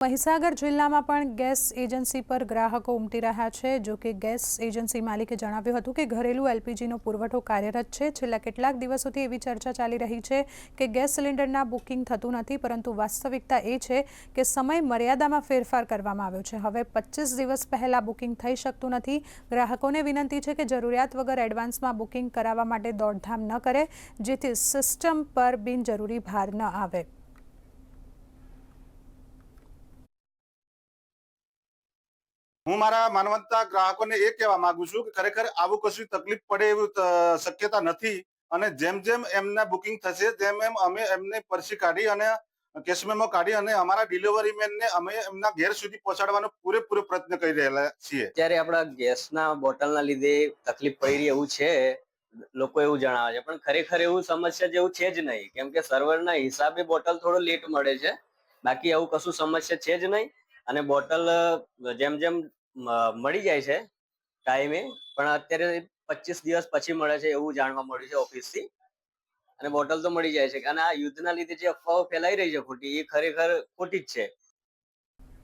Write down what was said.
મહીસાગર જિલ્લામાં પણ gas agency પર ગ્રાહકો ઉમટી રહ્યા છે। જો કે ગેસ એજન્સી માલિકે જણાવ્યું હતું કે ઘરેલું એલપીજીનો પુરવઠો કાર્યરત છે। છેલ્લા કેટલાક દિવસોથી એવી ચર્ચા ચાલી રહી છે કે ગેસ સિલિન્ડરના બુકિંગ થતું નથી, પરંતુ વાસ્તવિકતા એ છે કે સમય મર્યાદામાં ફેરફાર કરવામાં આવ્યો છે। હવે 25 દિવસ પહેલા બુકિંગ થઈ શકતું નથી। ગ્રાહકોને વિનંતી છે કે જરૂરિયાત વગર એડવાન્સમાં બુકિંગ કરાવવા માટે દોડધામ ન કરે, જેથી સિસ્ટમ પર બિનજરૂરી ભાર ન આવે। હું મારા માનવતા ગ્રાહકોને એ કહેવા માંગુ છું કે ખરેખર આવું કશું તકલીફ પડે એવી શક્યતા નથી। અને જેમ જેમ એમના બુકિંગ થશે તેમ એમ અમે એમને પરચી કાઢી અને કેશ મેમો કાઢી અને અમારા ડિલિવરી મેનને અમે એમના ઘેર સુધી પહોંચાડવાનો પૂરેપૂરો પ્રયત્ન કરી રહેલા છીએ। અત્યારે આપણા ગેસના બોટલના લીધે તકલીફ પડી એવું છે, લોકો એવું જણાવે છે, પણ ખરેખર એવું સમસ્યા જેવું છે જ નહીં, કેમ કે સર્વરના હિસાબે બોટલ થોડો લેટ મળે છે। બાકી આવું કશું સમસ્યા છે જ નહીં। અને બોટલ જેમ જેમ મળી જાય છે ટાઈમે, પણ અત્યારે 25 દિવસ પછી મળે છે એવું જાણવા મળ્યું છે ઓફિસથી। અને બોટલ તો મળી જાય છે। અને આ યુદ્ધના લીધે જે અફવાઓ ફેલાઈ રહી છે ખોટી, એ ખરેખર ખોટી જ છે।